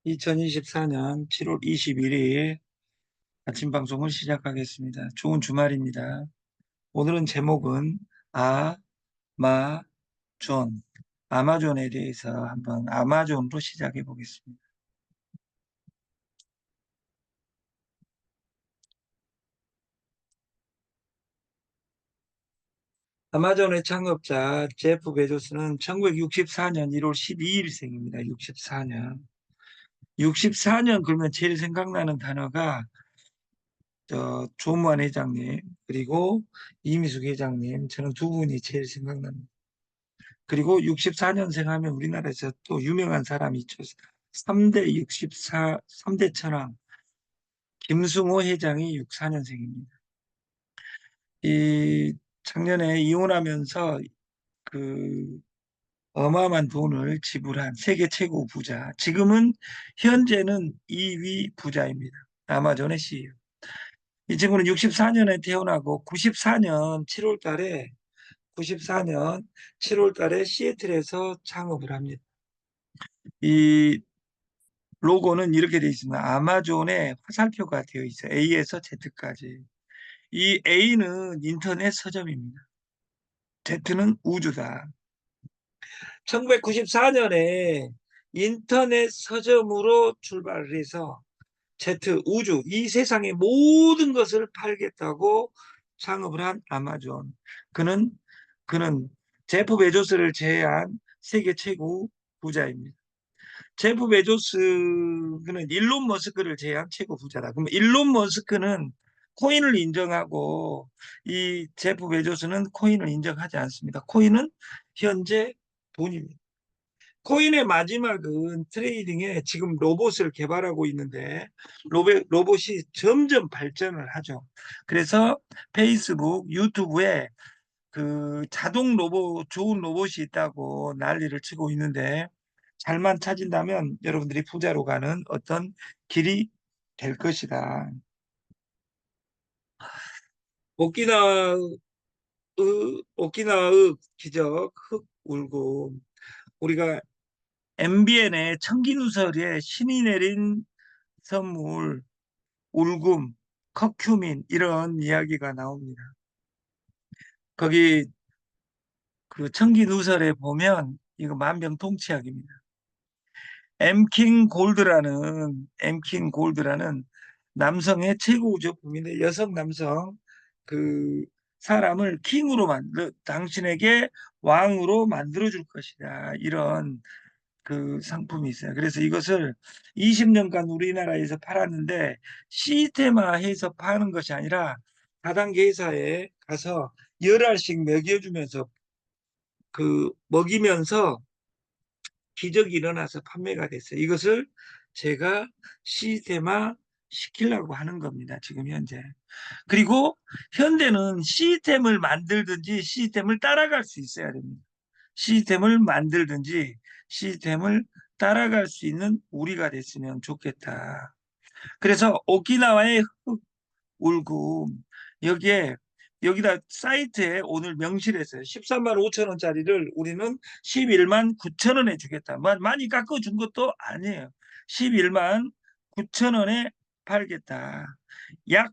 2024년 7월 21일 아침 방송을 시작하겠습니다. 좋은 주말입니다. 오늘은 제목은 아마존, 아마존에 대해서 한번 아마존으로 시작해 보겠습니다. 아마존의 창업자 제프 베조스는 1964년 1월 12일생입니다. 64년. 64년 그러면 제일 생각나는 단어가 조무한 회장님 그리고 이미숙 회장님 저는 두 분이 제일 생각납니다. 그리고 64년생 하면 우리나라에서 또 유명한 사람이 있죠. 3대 64, 3대 천왕, 김승호 회장이 64년생입니다. 이 작년에 이혼하면서 그 어마어마한 돈을 지불한 세계 최고 부자. 지금은 현재는 2위 부자입니다. 아마존의 CEO. 이 친구는 64년에 태어나고 94년 7월 달에 94년 7월 달에 시애틀에서 창업을 합니다. 이 로고는 이렇게 되어 있습니다. 아마존에 화살표가 되어 있어요. A에서 Z까지. 이 A는 인터넷 서점입니다. Z는 우주다. 1994년에 인터넷 서점으로 출발을 해서 Z, 우주, 이 세상의 모든 것을 팔겠다고 창업을 한 아마존. 그는, 그는 제프 베조스를 제외한 세계 최고 부자입니다. 제프 베조스는 일론 머스크를 제외한 최고 부자다. 그럼 일론 머스크는 코인을 인정하고 이 제프 베조스는 코인을 인정하지 않습니다. 코인은 현재 돈입니다. 코인의 마지막은 트레이딩에 지금 로봇을 개발하고 있는데 로봇이 점점 발전을 하죠. 그래서 페이스북, 유튜브에 그 자동 로봇, 좋은 로봇이 있다고 난리를 치고 있는데 잘만 찾은다면 여러분들이 부자로 가는 어떤 길이 될 것이다. 오키나와의, 오키나와의 기적, 흙 울고 우리가 MBN의 청기누설에 신이 내린 선물, 울금, 커큐민 이런 이야기가 나옵니다. 거기 그 청기누설에 보면 이거 만병통치약입니다. 엠킹 골드라는 남성의 최고 제품인데 여성 남성 그 사람을 킹으로 만들 당신에게 왕으로 만들어 줄 것이다. 이런 그 상품이 있어요. 그래서 이것을 20년간 우리나라에서 팔았는데 시스템화해서 파는 것이 아니라 다단계 회사에 가서 열 알씩 먹여주면서 그 먹이면서 기적이 일어나서 판매가 됐어요. 이것을 제가 시스템화 시키려고 하는 겁니다. 지금 현재. 그리고 현대는 시스템을 만들든지 시스템을 따라갈 수 있어야 됩니다. 시스템을 만들든지 시스템을 따라갈 수 있는 우리가 됐으면 좋겠다. 그래서 오키나와의 울고 여기에 여기다 사이트에 오늘 명시했어요. 13만 5천 원짜리를 우리는 11만 9천 원에 주겠다. 많이 깎아준 것도 아니에요. 11만 9천 원에 팔겠다. 약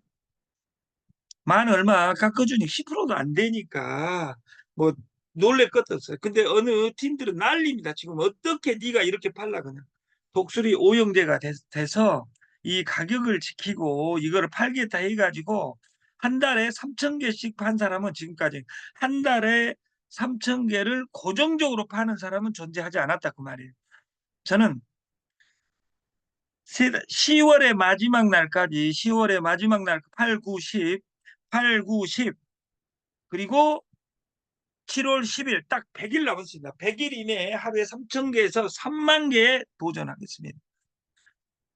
만 얼마 깎아주니 10%도 안 되니까 뭐 놀랄 것도 없어요. 근데 어느 팀들은 난립니다. 지금 어떻게 네가 이렇게 팔라 그냥 독수리 오형제가 돼서 이 가격을 지키고 이거를 팔겠다 해가지고 한 달에 3천 개씩 판 사람은 지금까지 한 달에 3천 개를 고정적으로 파는 사람은 존재하지 않았다 그 말이에요. 저는 10월의 마지막 날까지 10월의 마지막 날 8, 9, 10, 8, 9, 10 그리고 7월 10일 딱 100일 남았습니다. 100일 이내에 하루에 3천 개에서 3만 개에 도전하겠습니다.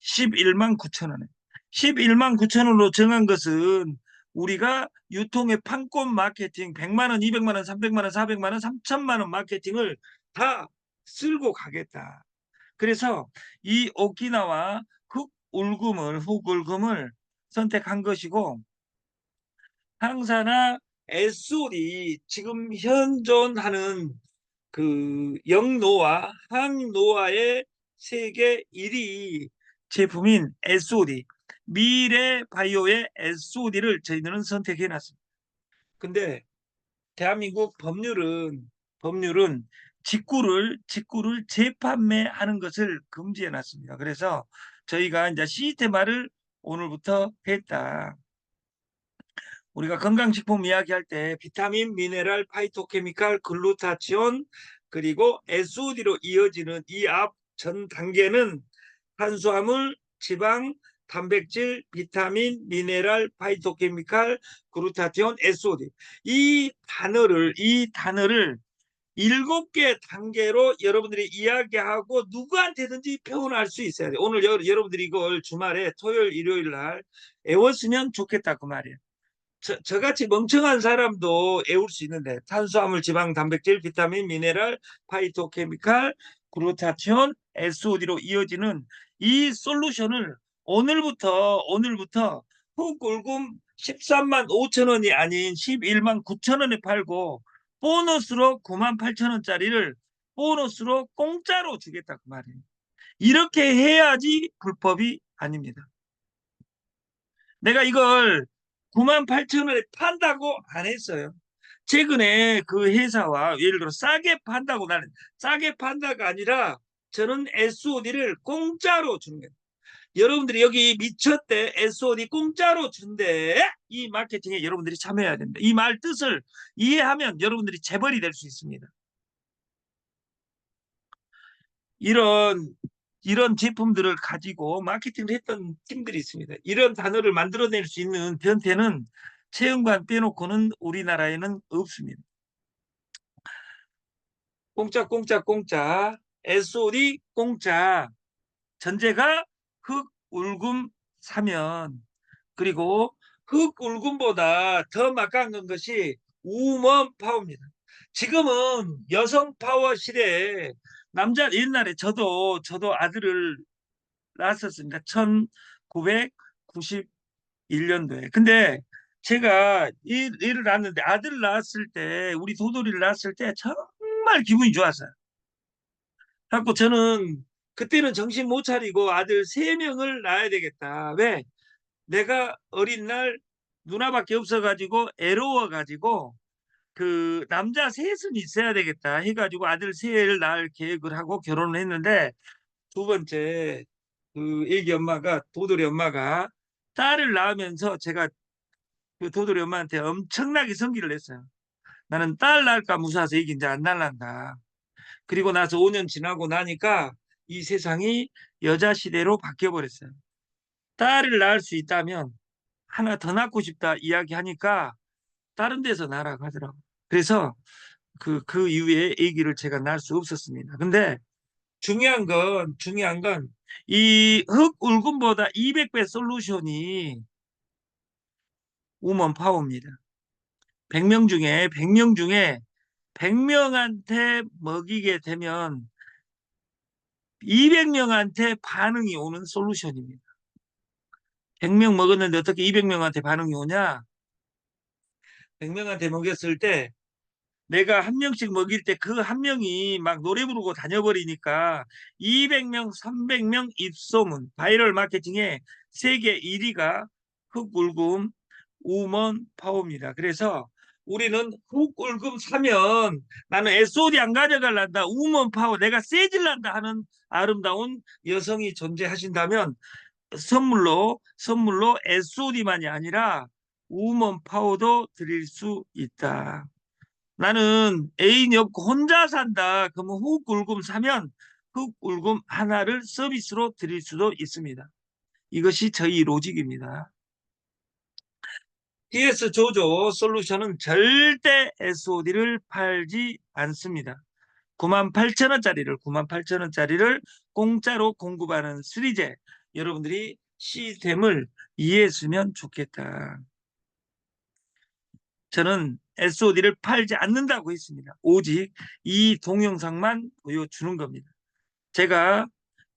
11만 9천 원에. 11만 9천 원으로 정한 것은 우리가 유통의 판권 마케팅 100만 원, 200만 원, 300만 원, 400만 원, 3천만 원 마케팅을 다 쓸고 가겠다. 그래서 이 오키나와 훅울금을 선택한 것이고 항사나 SOD 지금 현존하는 그 영노와 항노화의 세계 1위 제품인 SOD, 미래 바이오의 SOD를 저희들은 선택해 놨습니다. 근데 대한민국 법률은 직구를 재판매하는 것을 금지해 놨습니다. 그래서 저희가 이제 시스템화를 오늘부터 했다. 우리가 건강식품 이야기할 때 비타민, 미네랄, 파이토케미칼, 글루타치온 그리고 SOD로 이어지는 이 앞 전 단계는 탄수화물, 지방, 단백질, 비타민, 미네랄, 파이토케미칼, 글루타치온, SOD 이 단어를 7개 단계로 여러분들이 이야기하고 누구한테든지 표현할 수 있어야 돼요. 오늘 여러분들이 이걸 주말에 토요일, 일요일 날 외웠으면 좋겠다 그 말이에요. 저같이 멍청한 사람도 외울 수 있는데 탄수화물, 지방, 단백질, 비타민, 미네랄, 파이토케미칼, 글루타치온, SOD로 이어지는 이 솔루션을 오늘부터 훅울금 13만 5천 원이 아닌 11만 9천 원에 팔고 보너스로 9만 8천 원짜리를 보너스로 공짜로 주겠다 그 말이에요. 이렇게 해야지 불법이 아닙니다. 내가 이걸 9만 8천 원에 판다고 안 했어요. 최근에 그 회사와 예를 들어 싸게 판다고 나는 싸게 판다가 아니라 저는 SOD를 공짜로 주는 거예요. 여러분들이 여기 미쳤대 SOD 공짜로 준대. 이 마케팅에 여러분들이 참여해야 됩니다. 이 말 뜻을 이해하면 여러분들이 재벌이 될 수 있습니다. 이런 이런 제품들을 가지고 마케팅을 했던 팀들이 있습니다. 이런 단어를 만들어낼 수 있는 변태는 체험관 빼놓고는 우리나라에는 없습니다. 공짜 공짜 공짜 SOD 공짜 전제가 흑울금 사면 그리고 흑울금보다 더 막강한 것이 우먼 파워입니다. 지금은 여성 파워 시대에 남자 옛날에 저도 아들을 낳았었습니다. 1991년도에. 근데 제가 일을 낳았는데 아들을 낳았을 때 우리 도돌이를 낳았을 때 정말 기분이 좋았어요. 그래갖고 저는 그때는 정신 못 차리고 아들 3명을 낳아야 되겠다. 왜? 내가 어린 날 누나밖에 없어가지고 애로워가지고 그 남자 셋은 있어야 되겠다 해가지고 아들 셋을 낳을 계획을 하고 결혼을 했는데 두 번째 그 애기 엄마가 도돌이 엄마가 딸을 낳으면서 제가 그 도돌이 엄마한테 엄청나게 성기를 냈어요. 나는 딸 낳을까 무서워서 애기 이제 안 낳는다. 그리고 나서 5년 지나고 나니까 이 세상이 여자 시대로 바뀌어 버렸어요. 딸을 낳을 수 있다면 하나 더 낳고 싶다 이야기하니까 다른 데서 낳으라고 하더라고요. 그래서 그 이후에 아기를 제가 낳을 수 없었습니다. 근데 중요한 건 이 흑울금보다 200배 솔루션이 우먼 파워입니다. 100명 중에 100명한테 먹이게 되면 200명한테 반응이 오는 솔루션입니다. 100명 먹었는데 어떻게 200명한테 반응이 오냐? 100명한테 먹였을 때 내가 한 명씩 먹일 때 그 한 명이 막 노래 부르고 다녀버리니까 200명, 300명 입소문, 바이럴 마케팅의 세계 1위가 흑울금 우먼 파워입니다. 그래서 우리는 흑울금 사면 나는 SOD 안 가져갈란다. 우먼 파워 내가 세질란다 하는 아름다운 여성이 존재하신다면 선물로 SOD만이 아니라 우먼 파워도 드릴 수 있다. 나는 애인이 없고 혼자 산다. 그러면 흑울금 사면 흑울금 하나를 서비스로 드릴 수도 있습니다. 이것이 저희 로직입니다. DS 조조 솔루션은 절대 SOD를 팔지 않습니다. 98,000원짜리를 공짜로 공급하는 3제 여러분들이 시스템을 이해했으면 좋겠다. 저는 SOD를 팔지 않는다고 했습니다. 오직 이 동영상만 보여주는 겁니다. 제가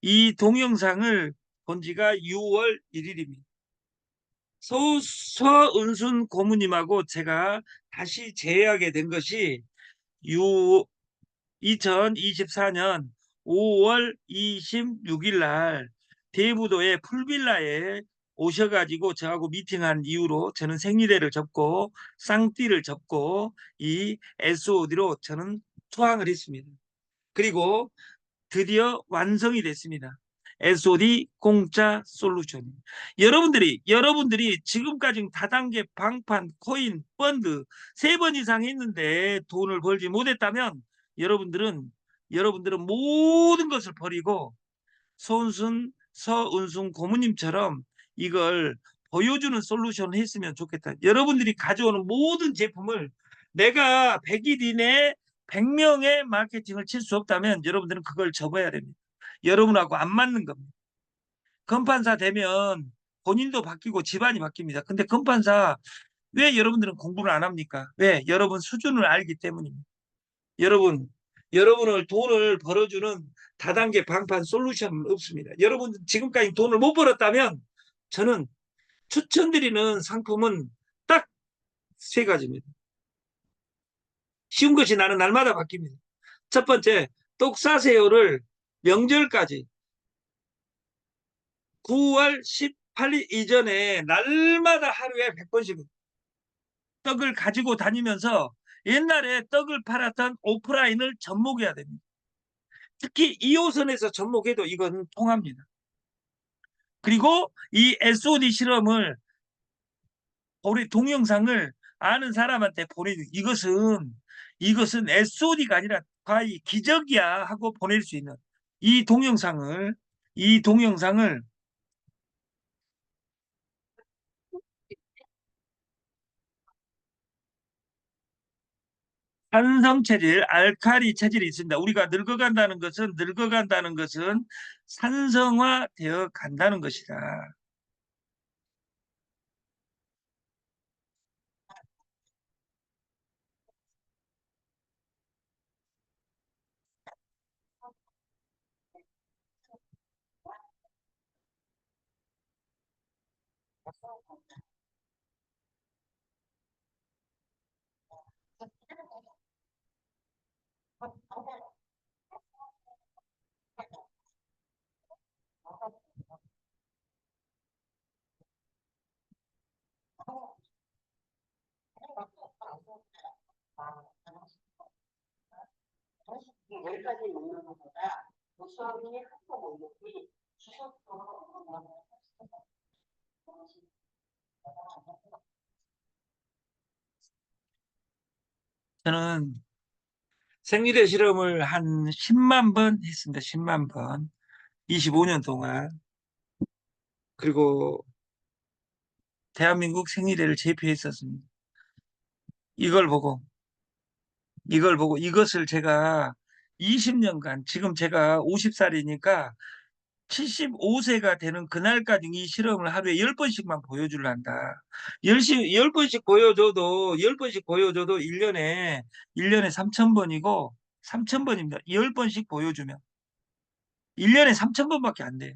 이 동영상을 본 지가 6월 1일입니다. 서은순 고모님하고 제가 다시 재회하게 된 것이 2024년 5월 26일 날 대부도의 풀빌라에 오셔가지고 저하고 미팅한 이후로 저는 생리대를 접고 쌍띠를 접고 이 SOD로 저는 투항을 했습니다. 그리고 드디어 완성이 됐습니다. SOD 공짜 솔루션. 여러분들이 지금까지 다단계 방판, 코인, 펀드 3번 이상 했는데 돈을 벌지 못했다면 여러분들은 모든 것을 버리고 서은순 고모님처럼 이걸 보여주는 솔루션을 했으면 좋겠다. 여러분들이 가져오는 모든 제품을 내가 100일 이내에 100명의 마케팅을 칠 수 없다면 여러분들은 그걸 접어야 됩니다. 여러분하고 안 맞는 겁니다. 건판사 되면 본인도 바뀌고 집안이 바뀝니다. 근데 건판사 왜 여러분들은 공부를 안 합니까? 왜? 여러분 수준을 알기 때문입니다. 여러분을 돈을 벌어주는 다단계 방판 솔루션은 없습니다. 여러분 지금까지 돈을 못 벌었다면 저는 추천드리는 상품은 딱 3가지입니다. 쉬운 것이 나는 날마다 바뀝니다. 첫 번째, 떡 사세요를 명절까지 9월 18일 이전에 날마다 하루에 100번씩 떡을 가지고 다니면서 옛날에 떡을 팔았던 오프라인을 접목해야 됩니다. 특히 2호선에서 접목해도 이건 통합니다. 그리고 이 SOD 실험을 우리 동영상을 아는 사람한테 보내주. 이것은 SOD가 아니라 거의 기적이야 하고 보낼 수 있는 이 동영상을 산성 체질, 알칼리 체질이 있습니다. 우리가 늙어간다는 것은 산성화되어 간다는 것이다. 저는 생리대 실험을 한 10만 번 했습니다. 10만 번. 25년 동안. 그리고 대한민국 생리대를 제표했었습니다. 이걸 보고, 이것을 제가 20년간, 지금 제가 50살이니까 75세가 되는 그날까지 이 실험을 하루에 10번씩만 보여주란다. 10번씩 보여줘도 1년에 3,000번이고, 3,000번입니다. 10번씩 보여주면. 1년에 3,000번밖에 안 돼요.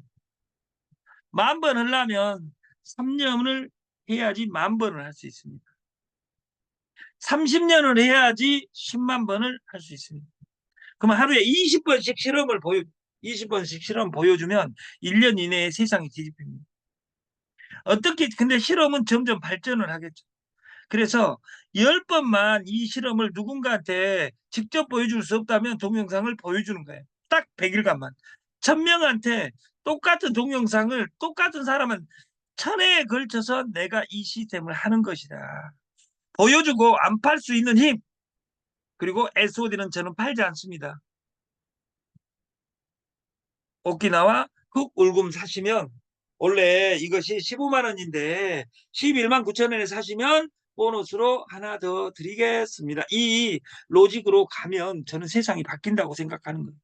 10,000번 하려면 3년을 해야지 10,000번을 할 수 있습니다. 30년을 해야지 10만 번을 할 수 있습니다. 그럼 하루에 20번씩 실험 보여주면 1년 이내에 세상이 뒤집힙니다. 근데 실험은 점점 발전을 하겠죠. 그래서 10번만 이 실험을 누군가한테 직접 보여줄 수 없다면 동영상을 보여주는 거예요. 딱 100일간만. 1,000명한테 똑같은 동영상을 똑같은 사람은 1,000회에 걸쳐서 내가 이 시스템을 하는 것이다. 보여주고 안 팔 수 있는 힘. 그리고 SOD는 저는 팔지 않습니다. 오키나와 흑 울금 사시면 원래 이것이 15만 원인데 11만 9천 원에 사시면 보너스로 하나 더 드리겠습니다. 이 로직으로 가면 저는 세상이 바뀐다고 생각하는 거예요.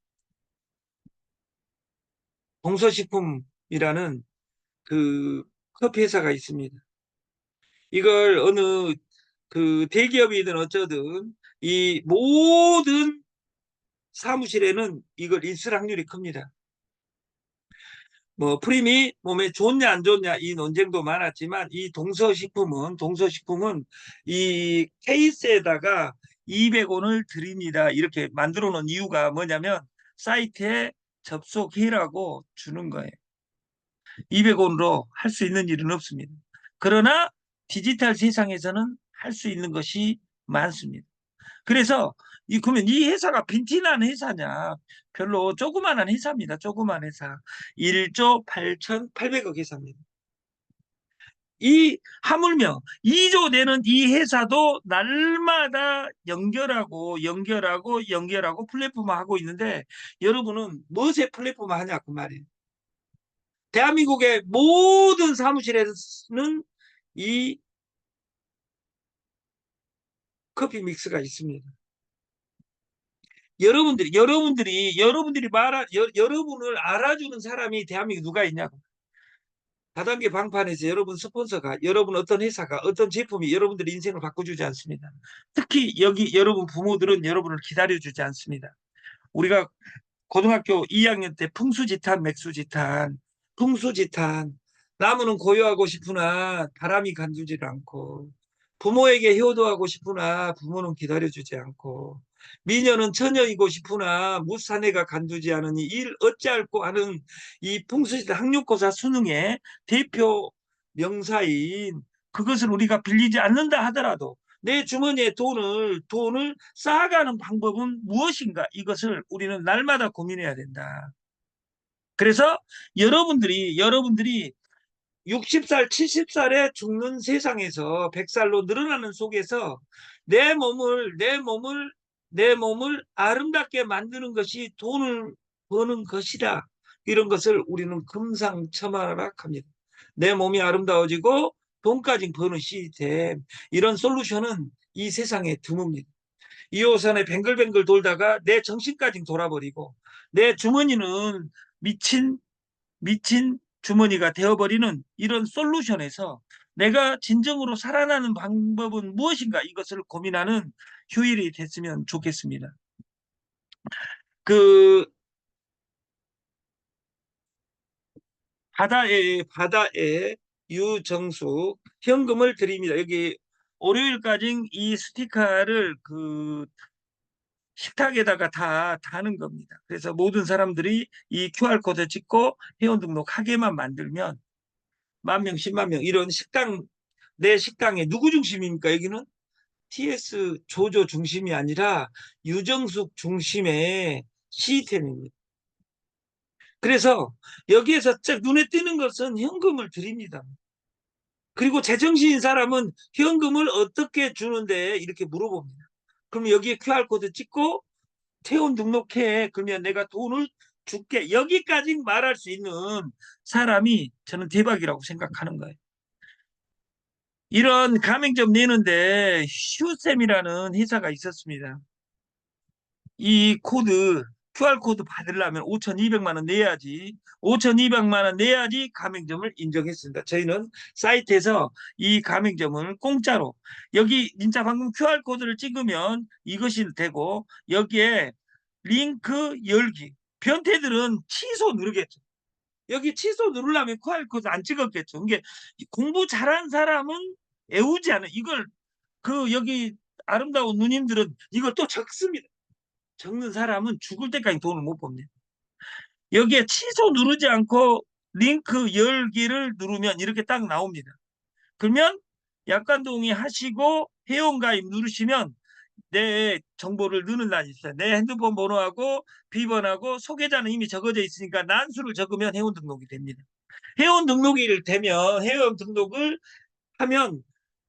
동서식품이라는 그 커피 회사가 있습니다. 이걸 어느 그 대기업이든 어쩌든 이 모든 사무실에는 이걸 있을 확률이 큽니다. 뭐 프림이 몸에 좋냐 안 좋냐 이 논쟁도 많았지만 이 동서식품은 이 케이스에다가 200원을 드립니다. 이렇게 만들어 놓은 이유가 뭐냐면 사이트에 접속해라고 주는 거예요. 200원으로 할 수 있는 일은 없습니다. 그러나 디지털 세상에서는 할 수 있는 것이 많습니다. 그래서 그러면 이 회사가 빈티난 회사냐? 별로 조그만한 회사입니다. 조그만 회사. 1조 8,800억 회사입니다. 하물며 2조 되는 이 회사도 날마다 연결하고 플랫폼화하고 있는데, 여러분은 무엇에 플랫폼화 하냐 그 말이에요. 대한민국의 모든 사무실에는 이 커피 믹스가 있습니다. 여러분들이 여러분을 알아주는 사람이 대한민국에 누가 있냐고. 다단계 방판에서 여러분 스폰서가, 여러분 어떤 회사가, 어떤 제품이 여러분들의 인생을 바꿔주지 않습니다. 특히 여기 여러분 부모들은 여러분을 기다려주지 않습니다. 우리가 고등학교 2학년 때 풍수지탄. 나무는 고요하고 싶으나 바람이 간두질 않고, 부모에게 효도하고 싶으나 부모는 기다려주지 않고, 미녀는 처녀이고 싶으나 무사내가 간두지 않으니 일 어찌할꼬 하는 이 풍수지탄 학력고사 수능의 대표 명사인, 그것을 우리가 빌리지 않는다 하더라도 내 주머니에 돈을 쌓아가는 방법은 무엇인가? 이것을 우리는 날마다 고민해야 된다. 그래서 여러분들이 60살, 70살에 죽는 세상에서 100살로 늘어나는 속에서 내 몸을 아름답게 만드는 것이 돈을 버는 것이다. 이런 것을 우리는 금상첨화락합니다. 내 몸이 아름다워지고 돈까지 버는 시스템, 이런 솔루션은 이 세상에 드뭅니다. 2호선에 뱅글뱅글 돌다가 내 정신까지 돌아버리고 내 주머니는 미친 주머니가 되어버리는 이런 솔루션에서 내가 진정으로 살아나는 방법은 무엇인가, 이것을 고민하는 휴일이 됐으면 좋겠습니다. 그 바다에 유정숙, 현금을 드립니다. 여기 월요일까지 이 스티커를 식탁에다가 다 다는 겁니다. 그래서 모든 사람들이 이 QR코드 찍고 회원 등록하게만 만들면 10,000명, 100,000명, 이런 내 식당에 누구 중심입니까? 여기는 TS 조조 중심이 아니라 유정숙 중심의 시스템입니다. 그래서 여기에서 눈에 띄는 것은 현금을 드립니다. 그리고 제정신인 사람은 현금을 어떻게 주는데 이렇게 물어봅니다. 그럼 여기에 QR코드 찍고 회원 등록해. 그러면 내가 돈을 줄게. 여기까지 말할 수 있는 사람이 저는 대박이라고 생각하는 거예요. 이런 가맹점 내는데 휴쌤이라는 회사가 있었습니다. 이 QR코드 받으려면 5,200만 원 내야지. 5,200만 원 내야지 가맹점을 인정했습니다. 저희는 사이트에서 이 가맹점을 공짜로, 여기 진짜 방금 QR코드를 찍으면 이것이 되고, 여기에 링크 열기. 변태들은 취소 누르겠죠. 여기 취소 누르려면 QR코드 안 찍었겠죠. 이게 공부 잘한 사람은 애우지 않아요. 이걸 여기 아름다운 누님들은 이걸 또 적습니다. 적는 사람은 죽을 때까지 돈을 못 법니다. 여기에 취소 누르지 않고 링크 열기를 누르면 이렇게 딱 나옵니다. 그러면 약관 동의하시고 회원가입 누르시면 내 정보를 넣는欄이 있어요. 내 핸드폰 번호하고 비번하고 소개자는 이미 적어져 있으니까 난수를 적으면 회원 등록이 됩니다. 회원 등록이 되면, 회원 등록을 하면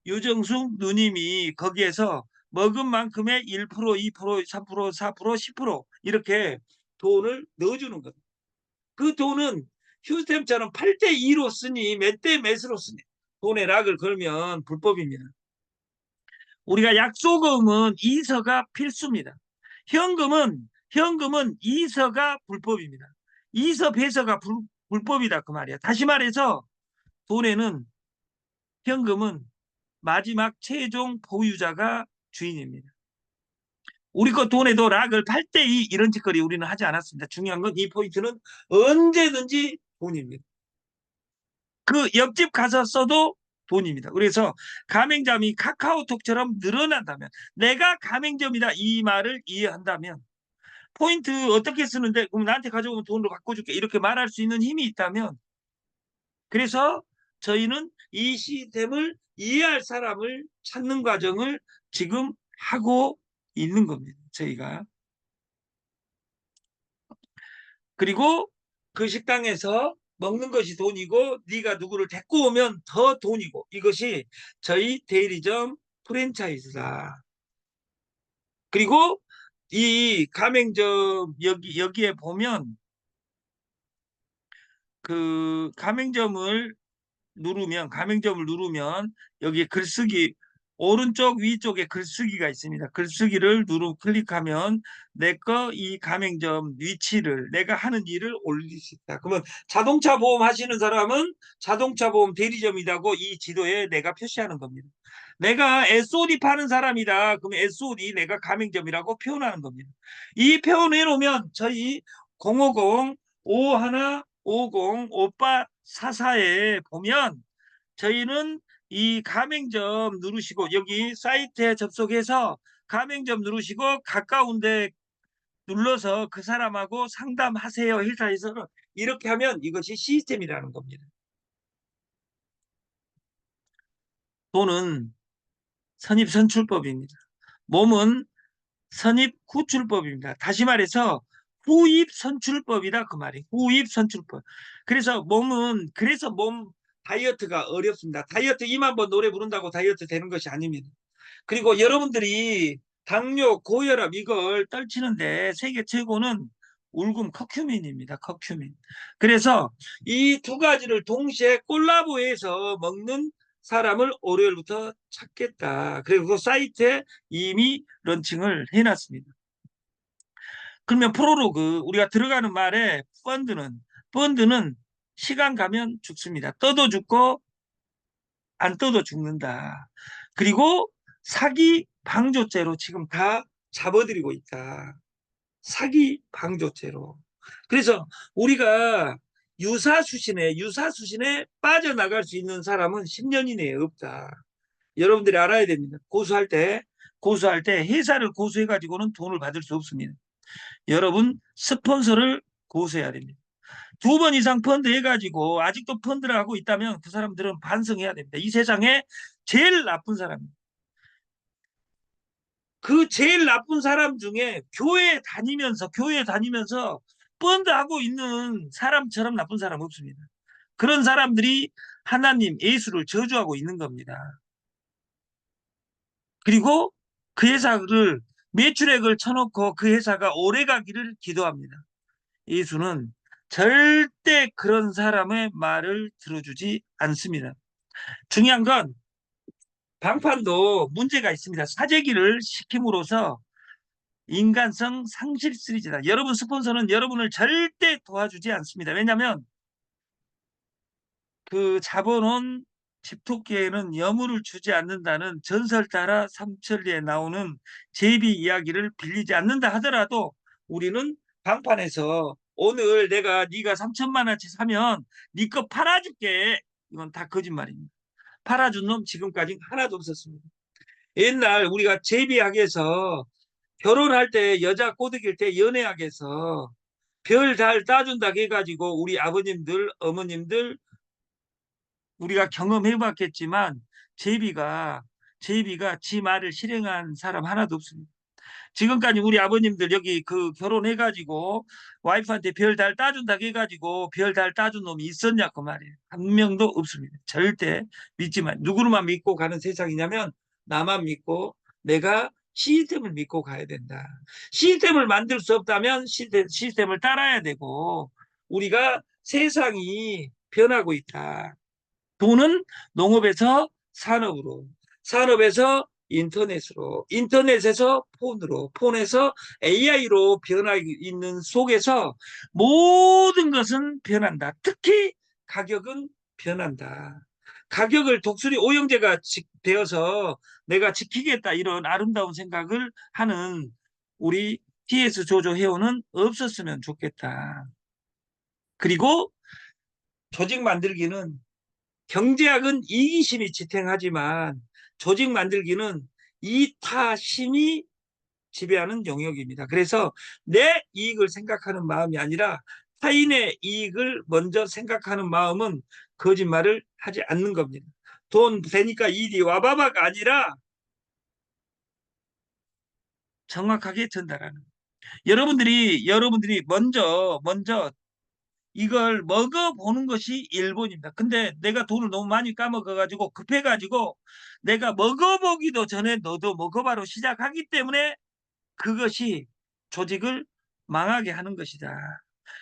유정숙 누님이 거기에서 먹은 만큼의 1%, 2%, 3%, 4%, 10% 이렇게 돈을 넣어주는 겁니다. 그 돈은 휴스템처럼 8대2로 쓰니 몇 대 몇으로 쓰니 돈에 락을 걸면 불법입니다. 우리가 약소금은 이서가 필수입니다. 현금은 이서가 불법입니다. 이서 배서가 불법이다 그 말이야. 다시 말해서 현금은 마지막 최종 보유자가 주인입니다. 우리 거 돈에도 락을 8대2 이런 짓거리 우리는 하지 않았습니다. 중요한 건 이 포인트는 언제든지 돈입니다. 그 옆집 가서 써도 돈입니다. 그래서 가맹점이 카카오톡처럼 늘어난다면, 내가 가맹점이다 이 말을 이해한다면 포인트 어떻게 쓰는데 그럼 나한테 가져오면 돈으로 바꿔줄게 이렇게 말할 수 있는 힘이 있다면 그래서 저희는 이 시스템을 이해할 사람을 찾는 과정을 지금 하고 있는 겁니다. 저희가. 그리고 그 식당에서 먹는 것이 돈이고 네가 누구를 데리고 오면 더 돈이고 이것이 저희 대리점 프랜차이즈다. 그리고 이 가맹점 여기에 보면 그 가맹점을 누르면 여기에 글쓰기 오른쪽 위쪽에 글쓰기가 있습니다. 글쓰기를 클릭하면 내 거 이 가맹점 위치를 내가 하는 일을 올릴 수 있다. 그러면 자동차 보험 하시는 사람은 자동차 보험 대리점이라고 이 지도에 내가 표시하는 겁니다. 내가 SOD 파는 사람이다. 그러면 SOD 내가 가맹점이라고 표현하는 겁니다. 이 표현해 놓으면 저희 050 5150 오빠 44에 보면 저희는 이 가맹점 누르시고 여기 사이트에 접속해서 가맹점 누르시고 가까운데 눌러서 그 사람하고 상담하세요. 회사에서 이렇게 하면 이것이 시스템이라는 겁니다. 돈은 선입선출법입니다. 몸은 선입구출법입니다. 다시 말해서 후입선출법이다 그 말이 후입선출법. 그래서 몸 다이어트가 어렵습니다. 다이어트 2만 번 노래 부른다고 다이어트 되는 것이 아닙니다. 그리고 여러분들이 당뇨, 고혈압 이걸 떨치는데 세계 최고는 울금 커큐민입니다. 커큐민. 그래서 이 두 가지를 동시에 콜라보해서 먹는 사람을 월요일부터 찾겠다. 그리고 그 사이트에 이미 런칭을 해놨습니다. 그러면 프로로그 우리가 들어가는 말에 펀드는 시간 가면 죽습니다. 떠도 죽고 안 떠도 죽는다. 그리고 사기 방조죄로 지금 다 잡아들이고 있다. 사기 방조죄로. 그래서 우리가 유사수신에 빠져나갈 수 있는 사람은 10년 이내에 없다. 여러분들이 알아야 됩니다. 고소할 때 회사를 고소해 가지고는 돈을 받을 수 없습니다. 여러분 스폰서를 고소해야 됩니다. 2번 이상 펀드 해가지고 아직도 펀드를 하고 있다면 그 사람들은 반성해야 됩니다. 이 세상에 제일 나쁜 사람입니다. 그 제일 나쁜 사람 중에 교회 다니면서 펀드 하고 있는 사람처럼 나쁜 사람 없습니다. 그런 사람들이 하나님 예수를 저주하고 있는 겁니다. 그리고 그 회사를 매출액을 쳐놓고 그 회사가 오래 가기를 기도합니다. 예수는 절대 그런 사람의 말을 들어주지 않습니다. 중요한 건 방판도 문제가 있습니다. 사재기를 시킴으로써 인간성 상실 시리즈다. 여러분 스폰서는 여러분을 절대 도와주지 않습니다. 왜냐하면 그 자본은 집토끼에는 여물을 주지 않는다는 전설 따라 삼천리에 나오는 제비 이야기를 빌리지 않는다 하더라도 우리는 방판에서 오늘 네가 3천만 원치 사면 네 거 팔아줄게. 이건 다 거짓말입니다. 팔아준 놈 지금까지 하나도 없었습니다. 옛날 우리가 제비학에서 결혼할 때 여자 꼬드길 때 연애학에서 별 잘 따준다 해가지고 우리 아버님들 어머님들 우리가 경험해 봤겠지만 제비가 지 말을 실행한 사람 하나도 없습니다. 지금까지 우리 아버님들 여기 그 결혼해가지고 와이프한테 별 달 따준다 해가지고 별 달 따준 놈이 있었냐 그 말이에요. 한 명도 없습니다. 절대 믿지만 누구만 믿고 가는 세상이냐면 나만 믿고 내가 시스템을 믿고 가야 된다. 시스템을 만들 수 없다면 시스템을 따라야 되고 우리가 세상이 변하고 있다. 돈은 농업에서 산업으로, 산업에서 인터넷으로, 인터넷에서 폰으로, 폰에서 AI로 변하고 있는 속에서 모든 것은 변한다. 특히 가격은 변한다. 가격을 독수리 오형제가 되어서 내가 지키겠다 이런 아름다운 생각을 하는 우리 TS 조조 회원은 없었으면 좋겠다. 그리고 조직 만들기는 경제학은 이기심이 지탱하지만 조직 만들기는 이타심이 지배하는 영역입니다. 그래서 내 이익을 생각하는 마음이 아니라 타인의 이익을 먼저 생각하는 마음은 거짓말을 하지 않는 겁니다. 돈 되니까 이리 와봐봐가 아니라 정확하게 전달하는. 여러분들이 먼저 이걸 먹어보는 것이 일본입니다. 근데 내가 돈을 너무 많이 까먹어가지고 급해가지고 내가 먹어보기도 전에 너도 먹어봐로 시작하기 때문에 그것이 조직을 망하게 하는 것이다.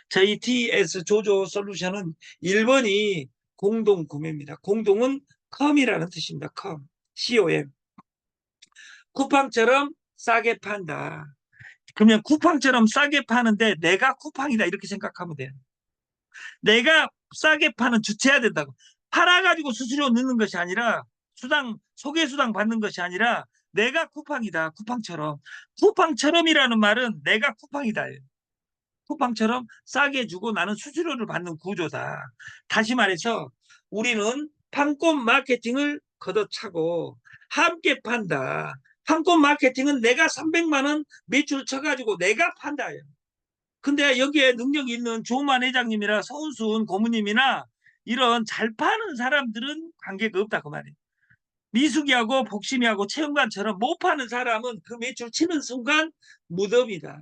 저희 TS 조조 솔루션은 1번이 공동 구매입니다. 공동은 컴이라는 뜻입니다. 컴, COM. 쿠팡처럼 싸게 판다. 그러면 쿠팡처럼 싸게 파는데 내가 쿠팡이다 이렇게 생각하면 돼요. 내가 싸게 파는 주체해야 된다고. 팔아가지고 수수료 넣는 것이 아니라 소개수당 받는 것이 아니라 내가 쿠팡이다. 쿠팡처럼. 쿠팡처럼이라는 말은 내가 쿠팡이다. 쿠팡처럼 싸게 주고 나는 수수료를 받는 구조다. 다시 말해서 우리는 판권 마케팅을 걷어차고 함께 판다. 판권 마케팅은 내가 300만 원 매출 쳐가지고 내가 판다. 근데 여기에 능력이 있는 조만 회장님이나 서운순 고모님이나 이런 잘 파는 사람들은 관계가 없다 그 말이에요. 미숙이하고 복심이하고 체험관처럼 못 파는 사람은 그 매출 치는 순간 무덤이다.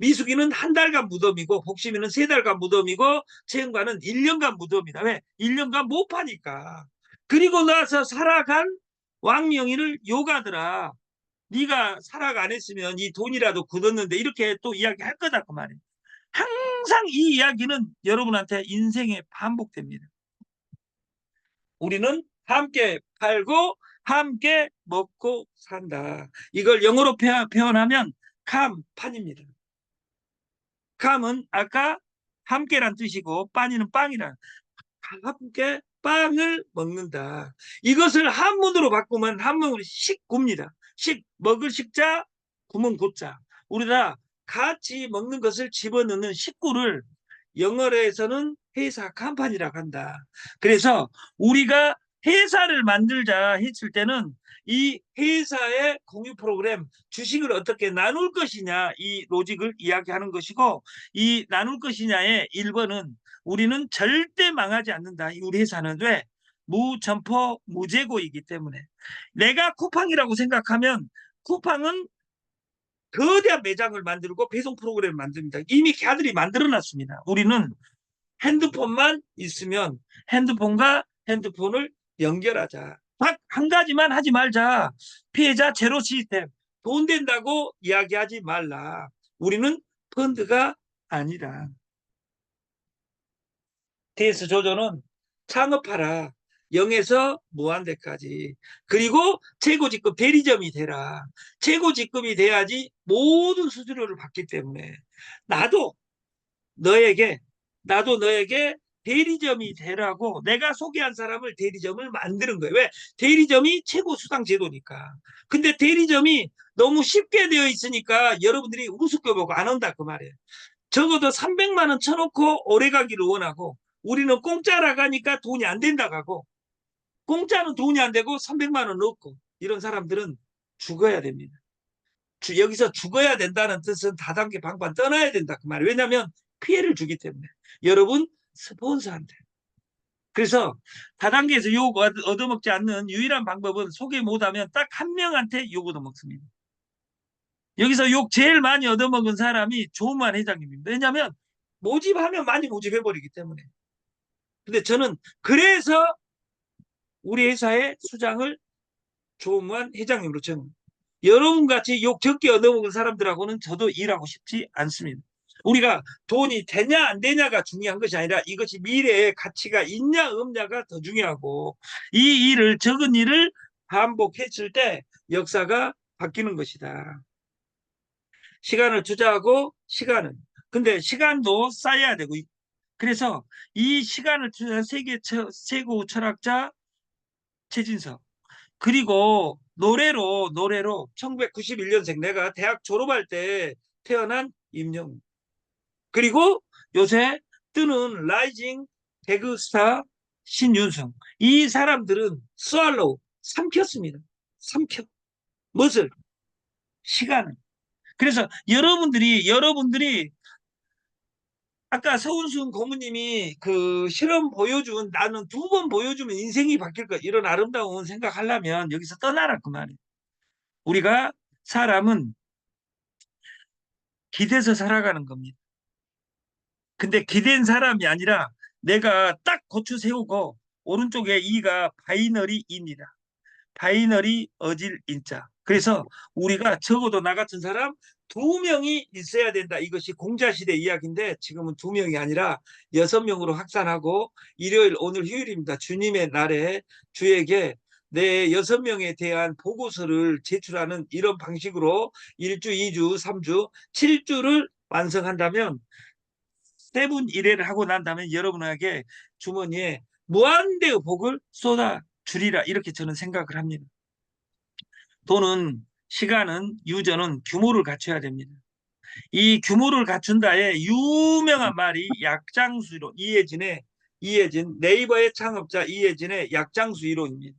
미숙이는 한 달간 무덤이고 복심이는 세 달간 무덤이고 체험관은 1년간 무덤이다. 왜? 1년간 못 파니까. 그리고 나서 살아간 왕명이를 욕하더라. 네가 살아가 안 했으면 이 돈이라도 굳었는데 이렇게 또 이야기할 거다 그 말이에요. 항상 이 이야기는 여러분한테 인생에 반복됩니다. 우리는 함께 팔고 함께 먹고 산다. 이걸 영어로 표현하면 캄판입니다. 캄은 아까 함께란 뜻이고 빠니는 빵이란 함께 빵을 먹는다. 이것을 한문으로 바꾸면 한문으로 식구입니다. 먹을 식자 구멍 고자. 우리가 같이 먹는 것을 집어넣는 식구를 영어에서는 회사 컴퍼니라고 한다. 그래서 우리가 회사를 만들자 했을 때는 이 회사의 공유 프로그램 주식을 어떻게 나눌 것이냐 이 로직을 이야기하는 것이고 이 나눌 것이냐의 1번은 우리는 절대 망하지 않는다. 우리 회사는 왜? 무점포 무재고이기 때문에 내가 쿠팡이라고 생각하면 쿠팡은 거대한 매장을 만들고 배송 프로그램을 만듭니다. 이미 걔들이 만들어놨습니다. 우리는 핸드폰만 있으면 핸드폰과 핸드폰을 연결하자. 딱 한 가지만 하지 말자. 피해자 제로 시스템. 돈 된다고 이야기하지 말라. 우리는 펀드가 아니라. TS 조조는 창업하라. 0에서 무한대까지. 그리고 최고직급 대리점이 되라. 최고직급이 돼야지 모든 수수료를 받기 때문에 나도 너에게 나도 너에게 대리점이 되라고 내가 소개한 사람을 대리점을 만드는 거예요. 왜? 대리점이 최고 수당 제도니까. 근데 대리점이 너무 쉽게 되어 있으니까 여러분들이 우습게 보고 안 온다 그 말이에요. 적어도 300만 원 쳐놓고 오래 가기를 원하고 우리는 공짜라 가니까 돈이 안 된다 가고 공짜는 돈이 안 되고 300만 원 넣고 이런 사람들은 죽어야 됩니다. 여기서 죽어야 된다는 뜻은 다단계 방판 떠나야 된다 그 말이에요. 왜냐하면 피해를 주기 때문에. 여러분 스폰서한테. 그래서 다단계에서 욕 얻어먹지 않는 유일한 방법은 소개 못하면 딱 한 명한테 욕 얻어먹습니다. 여기서 욕 제일 많이 얻어먹은 사람이 조만 회장님입니다. 왜냐하면 모집하면 많이 모집해버리기 때문에. 근데 저는 그래서 우리 회사의 수장을 조만 회장님으로 정합니다. 여러분같이 욕 적게 얻어먹은 사람들하고는 저도 일하고 싶지 않습니다. 우리가 돈이 되냐 안 되냐가 중요한 것이 아니라 이것이 미래의 가치가 있냐 없냐가 더 중요하고 이 일을 적은 일을 반복했을 때 역사가 바뀌는 것이다. 시간을 투자하고 시간은 근데 시간도 쌓여야 되고 그래서 이 시간을 투자한 세계 최고 철학자 최진석 그리고 노래로 1991년생 내가 대학 졸업할 때 태어난 임영웅 그리고 요새 뜨는 라이징 개그 스타 신윤승 이 사람들은 스왈로우 삼켰습니다. 삼켜 무엇을? 시간을 그래서 여러분들이 아까 서운순 고모님이 그 실험 보여준 나는 두 번 보여주면 인생이 바뀔 것 이런 아름다운 생각하려면 여기서 떠나라 그 말이에요. 우리가 사람은 기대서 살아가는 겁니다. 근데 기댄 사람이 아니라 내가 딱 고추 세우고 오른쪽에 이가 바이너리 입니다. 바이너리 어질 인자. 그래서 우리가 적어도 나 같은 사람 두 명이 있어야 된다. 이것이 공자시대 이야기인데 지금은 두 명이 아니라 6명으로 확산하고 일요일 오늘 휴일입니다. 주님의 날에 주에게 내 6명에 대한 보고서를 제출하는 이런 방식으로 1주, 2주, 3주, 7주를 완성한다면 세분 일회를 하고 난 다음에 여러분에게 주머니에 무한대의 복을 쏟아 주리라 이렇게 저는 생각을 합니다. 돈은 시간은 유전은 규모를 갖춰야 됩니다. 이 규모를 갖춘다의 유명한 말이 약장수 이론 이해진 네이버의 창업자 이해진의 약장수 이론입니다.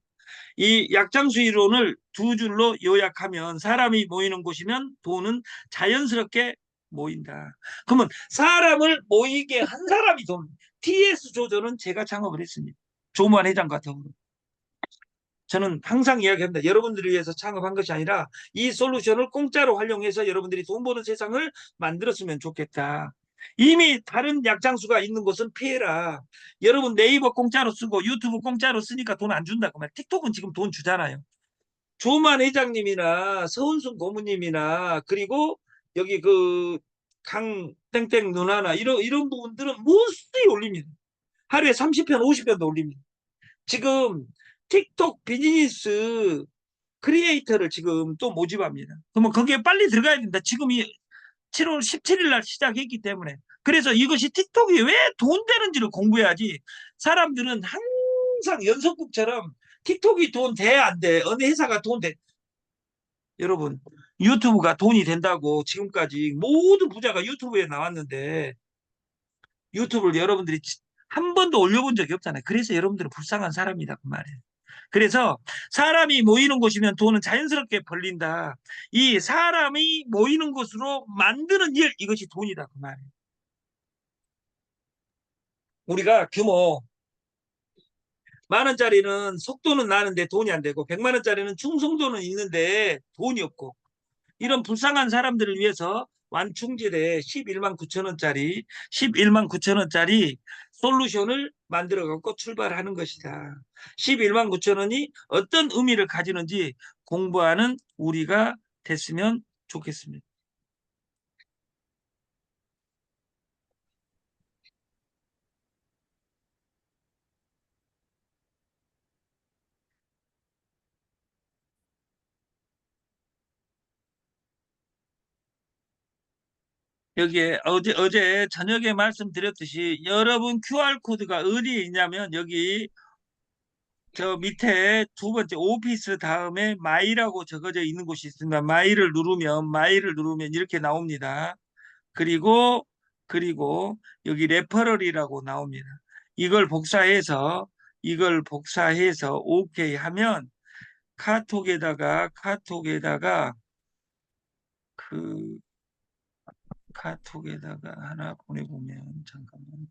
이 약장수 이론을 두 줄로 요약하면 사람이 모이는 곳이면 돈은 자연스럽게 모인다. 그러면 사람을 모이게 한 사람이 돈. TS 조조는 제가 창업을 했습니다. 조만 회장 같은 경우. 저는 항상 이야기합니다. 여러분들을 위해서 창업한 것이 아니라 이 솔루션을 공짜로 활용해서 여러분들이 돈 버는 세상을 만들었으면 좋겠다. 이미 다른 약장수가 있는 곳은 피해라. 여러분 네이버 공짜로 쓰고 유튜브 공짜로 쓰니까 돈 안 준다. 그 말. 틱톡은 지금 돈 주잖아요. 조만 회장님이나 서은순 고모님이나 그리고 여기 그 강 땡땡 누나나 이런 부분들은 무수히 올립니다. 하루에 30편, 50편도 올립니다. 지금 틱톡 비즈니스 크리에이터를 지금 또 모집합니다. 그러면 거기에 빨리 들어가야 된다. 지금 이 7월 17일 날 시작했기 때문에. 그래서 이것이 틱톡이 왜 돈 되는지를 공부해야지. 사람들은 항상 연속국처럼 틱톡이 돈 돼, 안 돼? 어느 회사가 돈 돼? 여러분, 유튜브가 돈이 된다고 지금까지 모든 부자가 유튜브에 나왔는데 유튜브를 여러분들이 한 번도 올려본 적이 없잖아요. 그래서 여러분들은 불쌍한 사람이다 그 말이에요. 그래서 사람이 모이는 곳이면 돈은 자연스럽게 벌린다. 이 사람이 모이는 곳으로 만드는 일 이것이 돈이다 그 말이에요. 우리가 규모 10,000원짜리는 속도는 나는데 돈이 안 되고 100만 원짜리는 충성도는 있는데 돈이 없고 이런 불쌍한 사람들을 위해서 완충제대 11만 9천 원짜리 11만 9천 원짜리 솔루션을 만들어 갖고 출발하는 것이다. 11만 9천 원이 어떤 의미를 가지는지 공부하는 우리가 됐으면 좋겠습니다. 여기에 어제 저녁에 말씀드렸듯이 여러분 QR코드가 어디에 있냐면 여기 저 밑에 두 번째 오피스 다음에 마이라고 적어져 있는 곳이 있습니다. 마이를 누르면 이렇게 나옵니다. 그리고 여기 레퍼럴이라고 나옵니다. 이걸 복사해서 오케이 하면 카톡에다가 그 카톡에다가 하나 보내보면 잠깐만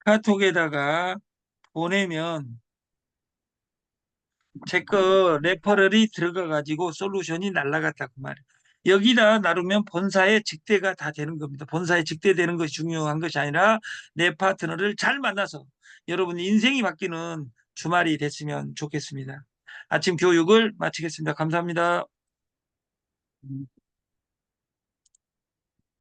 카톡에다가 보내면 제 거 레퍼럴이 들어가 가지고 솔루션이 날라갔다 그 말이에요. 여기다 나르면 본사에 직대가 다 되는 겁니다. 본사에 직대되는 것이 중요한 것이 아니라 내 파트너를 잘 만나서 여러분 인생이 바뀌는 주말이 됐으면 좋겠습니다. 아침 교육을 마치겠습니다. 감사합니다.